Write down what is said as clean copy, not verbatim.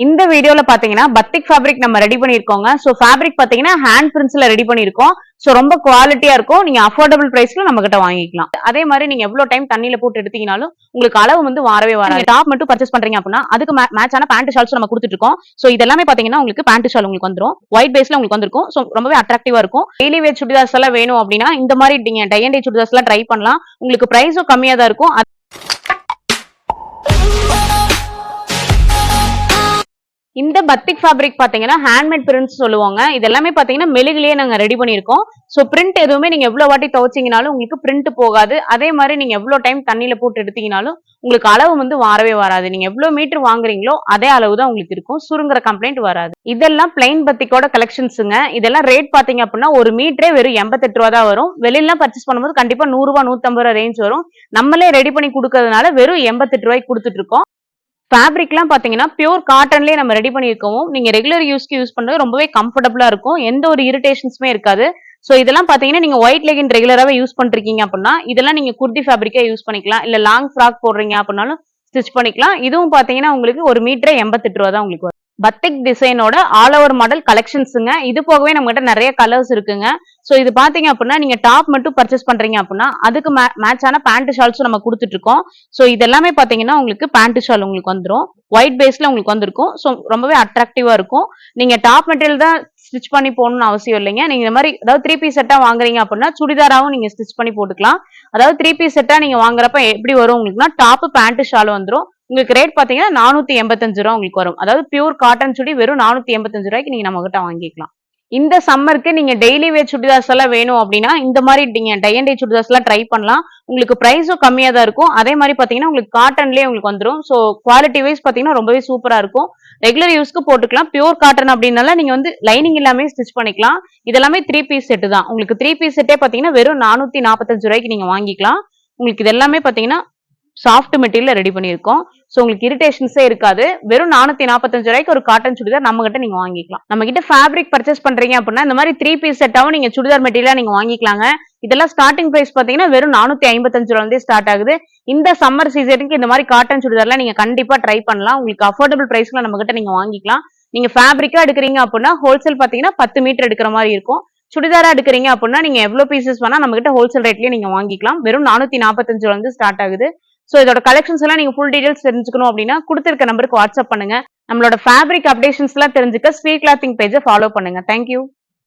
இந்த வீடியோல பாத்தீங்கன்னா பத்திக் ஃபேப்ரிக் நம்ம ரெடி பண்ணிருக்கோங்க. சோ ஃபேப்ரிக் பாத்தீங்கன்னா ஹேண்ட் பிரிண்ட்ஸ்ல ரெடி பண்ணிருக்கோம். சோ ரொம்ப குவாலிட்டியா இருக்கும். நீங்க அஃபோர்டபிள் பிரைஸ்ல நம்ம கிட்ட வாங்கிக்கலாம். அதே மாதிரி நீங்க எவ்வளவு டைம் தண்ணியில போட்டு எடுத்தீங்கனாலும் உங்களுக்கு அளவு வந்து வாரவே வராது. டாப் மட்டும் பர்ச்சேஸ் பண்றீங்க அப்படின்னா அதுக்கு மேட்சான பேண்ட் ஷால்ஸ் நம்ம கொடுத்துட்டு இருக்கோம். சோ இதெல்லாமே பாத்தீங்கன்னா உங்களுக்கு பேண்ட் ஷால் உங்களுக்கு வந்துரும். ஒயிட் பேஸ்ல உங்களுக்கு வந்திருக்கும். சோ ரொம்பவே அட்ராக்டிவா இருக்கும். டெய்லி வேர் சுடிதார்ஸ் எல்லாம் வேணும் அப்படின்னா இந்த மாதிரி நீங்க டை அண்ட் டை சுடிதார்ஸ் எல்லாம் ட்ரை பண்ணலாம். உங்களுக்கு பிரைஸும் கம்மியா தான் இருக்கும். இந்த பத்திக் ஃபேப்ரிக் பாத்தீங்கன்னா ஹேண்ட்மேட் பிரிண்ட்ஸ் சொல்லுவாங்க. இது எல்லாமே பாத்தீங்கன்னா மெழுகுலயே நாங்க ரெடி பண்ணிருக்கோம். சோ பிரிண்ட் எதுவுமே நீங்க எவ்வளவு வாட்டி துவைச்சீங்கனாலும் உங்களுக்கு பிரிண்ட் போகாது. அதே மாதிரி நீங்க எவ்வளவு டைம் தண்ணியில போட்டு எடுத்தீங்கனாலும் உங்களுக்கு அளவு வந்து வாரவே வராது. நீங்க எவ்வளவு மீட்டர் வாங்குறீங்களோ அதே அளவு தான் உங்களுக்கு இருக்கும். சுருங்குற கம்ப்ளைண்ட் வராது. இதெல்லாம் பிளைன் பத்திக்கோட கலெக்ஷன்ஸுங்க. இதெல்லாம் ரேட் பாத்தீங்க அப்படின்னா ஒரு மீட்டரே வெறும் 88 ரூபா தான் வரும். வெளியில பர்ச்சேஸ் பண்ணும்போது கண்டிப்பா 100 ரூபாய் 150 ரூபாய் ரேஞ்ச் வரும். நம்மளே ரெடி பண்ணி கொடுக்கறதுனால வெறும் 88 ரூபாய்க்கு கொடுத்துட்டு இருக்கோம். ஃபேப்ரிக்லாம் பாத்தீங்கன்னா பியூர் காட்டன்லயே நம்ம ரெடி பண்ணிருக்கோம். நீங்க ரெகுலர் யூஸ்க்கு யூஸ் பண்றது ரொம்பவே கம்ஃபர்டபுளா இருக்கும். எந்த ஒரு இரிட்டேஷன்ஸுமே இருக்காது. சோ இதெல்லாம் பாத்தீங்கன்னா நீங்க ஒயிட் லெகின் ரெகுலராவே யூஸ் பண்றீங்க அப்படின்னா இதெல்லாம் நீங்க குர்தி ஃபேப்ரிக்கா யூஸ் பண்ணிக்கலாம். இல்ல லாங் ஃப்ராக் போடுறீங்க அப்படின்னாலும் ஸ்டிச் பண்ணிக்கலாம். இதுவும் பாத்தீங்கன்னா உங்களுக்கு ஒரு மீட்டரே 88 ரூபா தான் உங்களுக்கு வரும். பத்திக் டிசைனோட ஆல் ஓவர் மாடல் கலெக்ஷன்ஸுங்க. இது போகவே நம்ம கிட்ட நிறைய கலர்ஸ் இருக்குங்க. சோ இது பாத்தீங்க அப்படின்னா நீங்க டாப் மட்டும் பர்ச்சேஸ் பண்றீங்க அப்படின்னா அதுக்கு மேட்சான பேண்ட் ஷால்ஸும் நம்ம கொடுத்துட்டு இருக்கோம். சோ இதெல்லாமே பாத்தீங்கன்னா உங்களுக்கு பேண்ட் ஷால் உங்களுக்கு வந்துரும். ஒயிட் பேஸ்ல உங்களுக்கு வந்திருக்கும். சோ ரொம்பவே அட்ராக்டிவா இருக்கும். நீங்க டாப் மெட்டீரியல் தான் ஸ்டிச் பண்ணி போடணும்னு அவசியம் இல்லைங்க. நீங்க இந்த மாதிரி அதாவது 3 பீஸ் செட்டா வாங்குறீங்க அப்படின்னா சுடிதாராவும் நீங்க ஸ்டிச் பண்ணி போட்டுக்கலாம். அதாவது 3 பீஸ் செட்டா நீங்க வாங்குறப்ப எப்படி வரும் உங்களுக்குன்னா டாப் பேண்ட் ஷால் வந்துரும். உங்களுக்கு ரேட் பாத்தீங்கன்னா 485 ரூபா உங்களுக்கு வரும். அதாவது பியூர் காட்டன் சுடி வெறும் 485 ரூபாய்க்கு நீங்க நம்ம கிட்ட வாங்கிக்கலாம். இந்த சம்மருக்கு நீங்க டெய்லி வேர் சுடிதார்ஸ் எல்லாம் வேணும் அப்படின்னா இந்த மாதிரி நீங்க டை அண்ட் டை சுடிதார்ஸ் எல்லாம் ட்ரை பண்ணலாம். உங்களுக்கு பிரைஸும் கம்மியா தான் இருக்கும். அதே மாதிரி பாத்தீங்கன்னா உங்களுக்கு காட்டன்லயே உங்களுக்கு வந்துரும். சோ குவாலிட்டி வைஸ் பாத்தீங்கன்னா ரொம்பவே சூப்பரா இருக்கும். ரெகுலர் யூஸ்க்கு போட்டுக்கலாம். பியூர் காட்டன் அப்படின்னால நீங்க வந்து லைனிங் எல்லாமே ஸ்டிச் பண்ணிக்கலாம். இதெல்லாமே 3 பீஸ் செட் தான். உங்களுக்கு 3 பீஸ் செட்டே பாத்தீங்கன்னா வெறும் 445 ரூபாய்க்கு நீங்க வாங்கிக்கலாம். உங்களுக்கு இது எல்லாமே பாத்தீங்கன்னா சாஃப்ட் மெட்டீரியல் ரெடி பண்ணிருக்கோம். சோ உங்களுக்கு இரிட்டேஷன்ஸே இருக்காது. வெறும் 445 ரூபாய்க்கு ஒரு காட்டன் சுடிதார் நம்ம கிட்ட நீங்க வாங்கிக்கலாம். நம்ம கிட்ட ஃபேப்ரிக் பர்ச்சேஸ் பண்றீங்க அப்படின்னா இந்த மாதிரி 3 பீஸ் செட்டாவும் நீங்க சுடிதார் மெட்டீரியலா நீங்க வாங்கிக்கலாங்க. இதெல்லாம் ஸ்டார்டிங் பிரைஸ் பாத்தீங்கன்னா வெறும் 455 ரூபாயில இருந்தே ஸ்டார்ட் ஆகுது. இந்த சம்மர் சீசனுக்கு இந்த மாதிரி காட்டன் சுடிதார்லாம் நீங்க கண்டிப்பா ட்ரை பண்ணலாம். உங்களுக்கு அஃபோர்டபிள் பிரைஸ்ல நம்ம கிட்ட நீங்க வாங்கிக்கலாம். நீங்க ஃபேப்ரிக்கா எடுக்கிறீங்க அப்படின்னா ஹோல்சேல் பாத்தீங்கன்னா 10 மீட்டர் எடுக்கிற மாதிரி இருக்கும். சுடிதாரா எடுக்கிறீங்க அப்படின்னா நீங்க எவ்வளவு பீசஸ் வேணா நம்ம கிட்ட ஹோல்சேல் ரேட்லயே நீங்க வாங்கிக்கலாம். வெறும் 445 ரூபாயில இருந்து ஸ்டார்ட் ஆகுது. சோ இதோட கலெக்ஷன்ஸ் எல்லாம் நீங்க ஃபுல் டீடைல்ஸ் தெரிஞ்சுக்கணும் அப்படின்னா கொடுத்திருக்க நம்பருக்கு வாட்ஸ்அப் பண்ணுங்க. நம்மளோட ஃபேப்ரிக் அப்டேஷன்ஸ் எல்லாம் தெரிஞ்சுக்க ஸ்வீட் கிளாத்திங் பேஜை ஃபாலோ பண்ணுங்க. தேங்க்யூ.